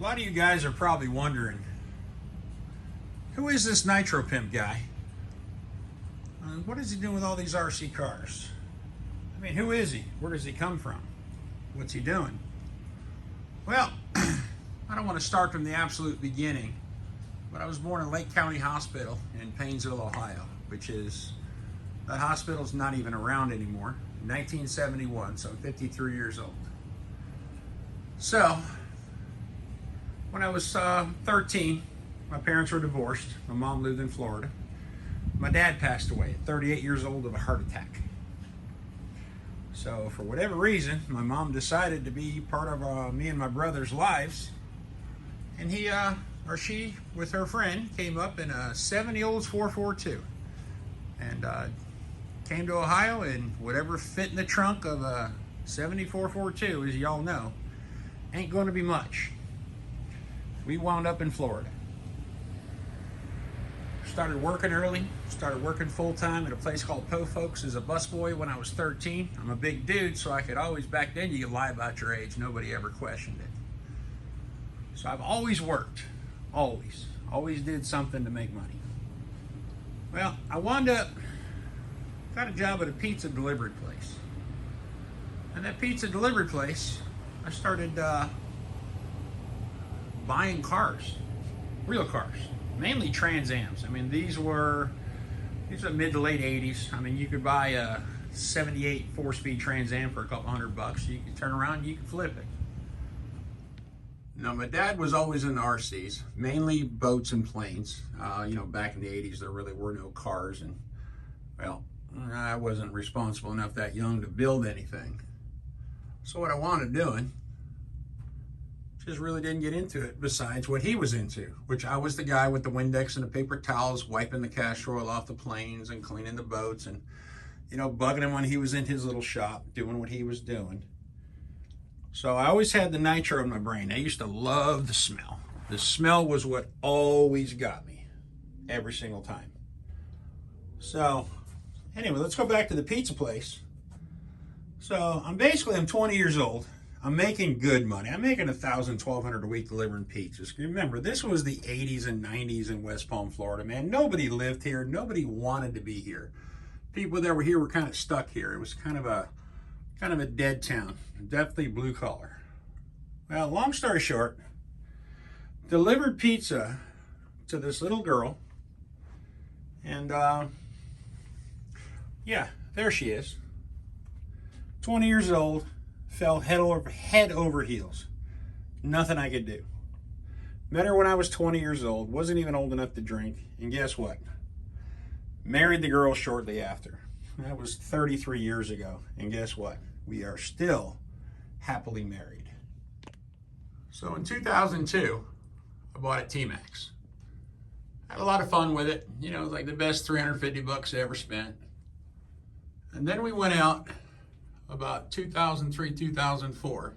A lot of you guys are probably wondering, who is this NitroPimp guy? What is he doing with all these RC cars? I mean, who is he? Where does he come from? What's he doing? Well, I don't want to start from the absolute beginning, but I was born in Lake County Hospital in Paynesville, Ohio, which is, that hospital's not even around anymore. 1971, so I'm 53 years old. So, when I was 13, my parents were divorced. My mom lived in Florida. My dad passed away at 38 years old of a heart attack. So for whatever reason, my mom decided to be part of me and my brother's lives. And she, with her friend, came up in a 70 Olds 442. And came to Ohio, and whatever fit in the trunk of a 70 442, as y'all know, ain't going to be much. We wound up in Florida. Started working early, started working full-time at a place called Po Folks as a busboy when I was 13. I'm a big dude, so I could always, back then you could lie about your age, nobody ever questioned it. So I've always worked, always did something to make money. Well, I wound up, got a job at a pizza delivery place. And that pizza delivery place, I started buying cars, real cars, mainly Trans Ams. I mean, these are mid to late 80s. I mean, you could buy a 78 4-speed Trans Am for a couple $100. You could turn around and you could flip it. Now, my dad was always in RCs, mainly boats and planes. Back in the 80s, there really were no cars, and well, I wasn't responsible enough that young to build anything. So what I wanted doing, just really didn't get into it besides what he was into, which I was the guy with the Windex and the paper towels, wiping the castor oil off the planes and cleaning the boats and, bugging him when he was in his little shop, doing what he was doing. So I always had the nitro in my brain. I used to love the smell. The smell was what always got me every single time. So anyway, let's go back to the pizza place. So I'm 20 years old. I'm making good money. I'm making $1,000, $1,200 a week delivering pizzas. Remember, this was the 80s and 90s in West Palm, Florida, man. Nobody lived here. Nobody wanted to be here. People that were here were kind of stuck here. It was kind of a dead town. Definitely blue collar. Well, long story short, delivered pizza to this little girl. And yeah, there she is. 20 years old. Fell head over heels. Nothing I could do. Met her when I was 20 years old, wasn't even old enough to drink, and guess what? Married the girl shortly after. That was 33 years ago, and guess what? We are still happily married. So in 2002, I bought a T-Max. Had a lot of fun with it. It was like the best $350 I ever spent. And then we went out about 2003, 2004,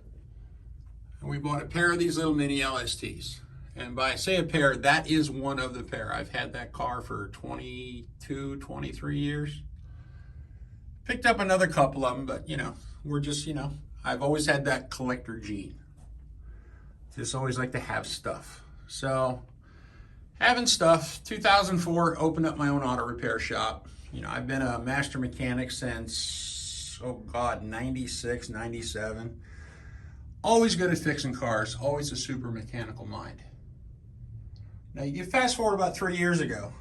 and we bought a pair of these little mini LSTs. And by say a pair, that is one of the pair. I've had that car for 22, 23 years. Picked up another couple of them, but we're just, I've always had that collector gene. Just always like to have stuff. So having stuff, 2004, opened up my own auto repair shop. I've been a master mechanic since 96, 97. Always good at fixing cars, always a super mechanical mind. Now you fast forward about 3 years ago,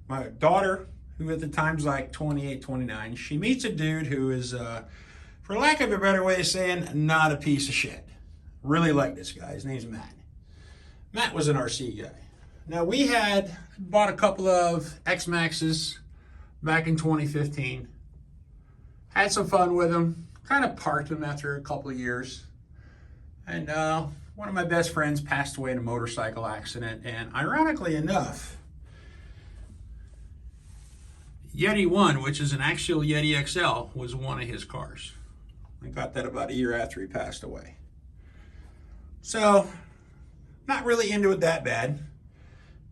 my daughter, who at the time's like 28, 29, she meets a dude who is, for lack of a better way of saying, not a piece of shit. Really like this guy, his name's Matt. Matt was an RC guy. Now we had bought a couple of X-Maxes back in 2015. Had some fun with them, kind of parked them after a couple of years. And one of my best friends passed away in a motorcycle accident. And ironically enough, Yeti 1, which is an actual Yeti XL, was one of his cars. I got that about a year after he passed away. So, not really into it that bad.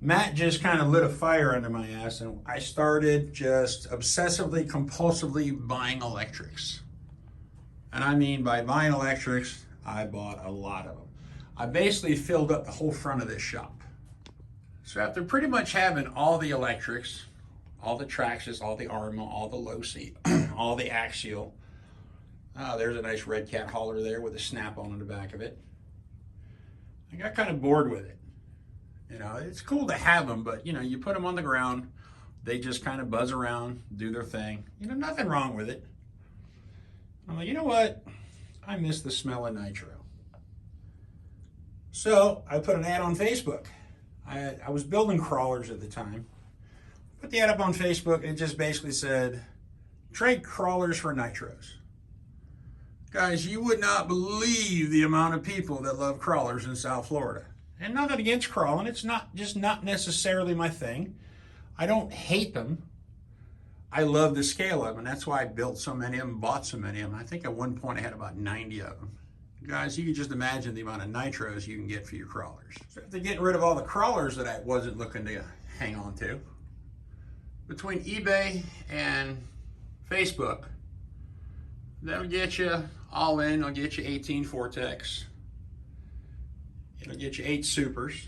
Matt just kind of lit a fire under my ass, and I started just obsessively, compulsively buying electrics. And I mean, by buying electrics, I bought a lot of them. I basically filled up the whole front of this shop. So after pretty much having all the electrics, all the traxxas, all the Arma, all the low seat, all the axial. There's a nice red cat hauler there with a snap-on in the back of it. I got kind of bored with it. You know, it's cool to have them, but you know, you put them on the ground, they just kind of buzz around, do their thing. You know, nothing wrong with it. I'm like, you know what? I miss the smell of nitro. So I put an ad on Facebook. I was building crawlers at the time. Put the ad up on Facebook. It just basically said, trade crawlers for nitros. Guys, you would not believe the amount of people that love crawlers in South Florida. And nothing against crawling. It's not necessarily my thing. I don't hate them. I love the scale of them. And that's why I built so many of them, bought so many of them. I think at one point I had about 90 of them. Guys, you can just imagine the amount of nitros you can get for your crawlers. So after getting rid of all the crawlers that I wasn't looking to hang on to, between eBay and Facebook, that'll get you all in. It'll get you 18 Vortex. It'll get you 8 Supers.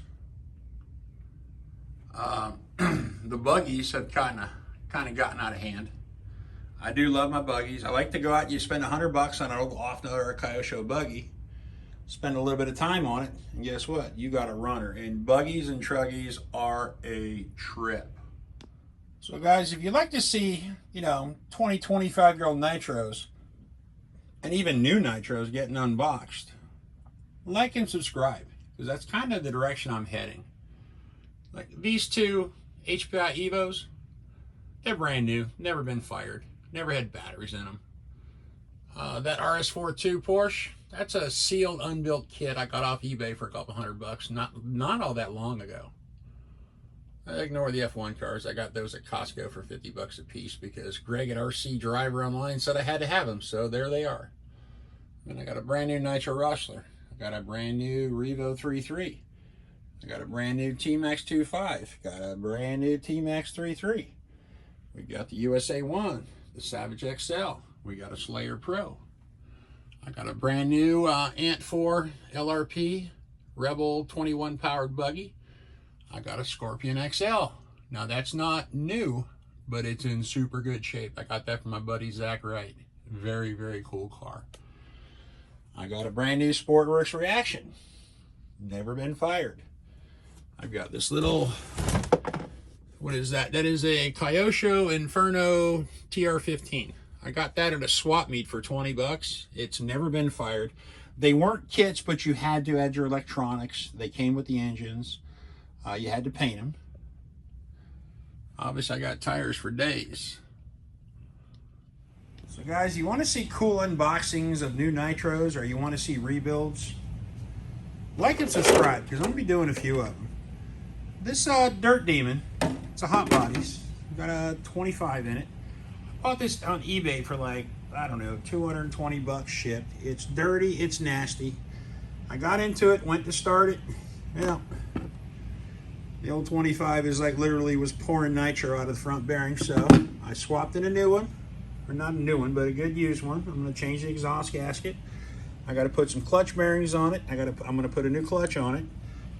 The buggies have kind of gotten out of hand. I do love my buggies. I like to go out and you spend $100 on an old Offner or a Kyosho buggy, spend a little bit of time on it, and guess what? You got a runner. And buggies and truggies are a trip. So guys, if you'd like to see, you know, 20, 25-year-old nitros, and even new nitros getting unboxed, like and subscribe, because that's kind of the direction I'm heading. Like these two HPI Evos, they're brand new, never been fired, never had batteries in them. That RS42 Porsche, that's a sealed, unbuilt kit I got off eBay for a couple $100, not all that long ago. I ignore the F1 cars. I got those at Costco for $50 a piece because Greg at RC Driver Online said I had to have them, so there they are. And I got a brand new Nitro Rustler. I got a brand new Revo 3.3. I got a brand new T-Max 2.5. Got a brand new T-Max 3.3. We got the USA 1, the Savage XL. We got a Slayer Pro. I got a brand new Ant 4 LRP Rebel 21 powered buggy. I got a Scorpion XL. Now that's not new, but it's in super good shape. I got that from my buddy Zach Wright. Very, very cool car. I got a brand new Sportworks Reaction. Never been fired. I've got this little, what is that? That is a Kyosho Inferno TR15. I got that at a swap meet for $20. It's never been fired. They weren't kits, but you had to add your electronics. They came with the engines. You had to paint them. Obviously, I got tires for days. So guys, you want to see cool unboxings of new nitros, or you want to see rebuilds, like and subscribe, because I'm going to be doing a few of them. This Dirt Demon, it's a hot bodies. Got a 25 in it. I bought this on eBay for like, I don't know, 220 bucks shipped. It's dirty, it's nasty. I got into it, went to start it. Yeah. The old 25 is like literally was pouring nitro out of the front bearing, so I swapped in a new one. Or not a new one, but a good used one. I'm going to change the exhaust gasket. I got to put some clutch bearings on it. I'm going to put a new clutch on it.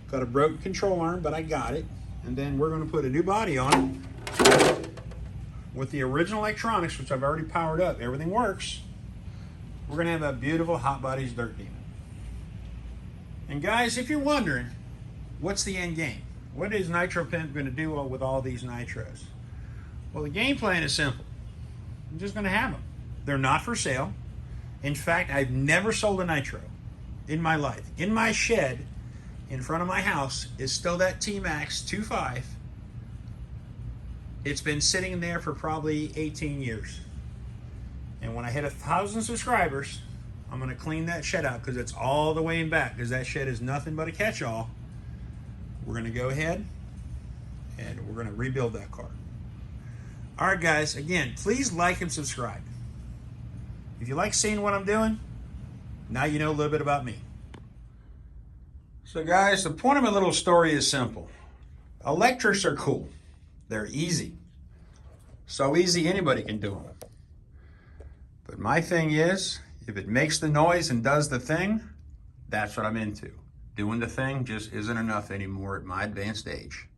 Got a broken control arm, but I got it. And then we're going to put a new body on it with the original electronics, which I've already powered up. Everything works. We're going to have a beautiful Hot Bodies Dirt Demon. And guys, if you're wondering, what's the end game? What is NitroPimp going to do with all these nitros? Well, the game plan is simple. I'm just going to have them. They're not for sale. In fact, I've never sold a nitro in my life. In my shed, in front of my house, is still that T-Max 2.5. It's been sitting there for probably 18 years. And when I hit 1,000 subscribers, I'm going to clean that shed out because it's all the way in back, because that shed is nothing but a catch-all. We're going to go ahead and we're going to rebuild that car. All right, guys, again, please like and subscribe. If you like seeing what I'm doing, now you know a little bit about me. So, guys, the point of my little story is simple. Electrics are cool. They're easy. So easy anybody can do them. But my thing is, if it makes the noise and does the thing, that's what I'm into. Doing the thing just isn't enough anymore at my advanced age.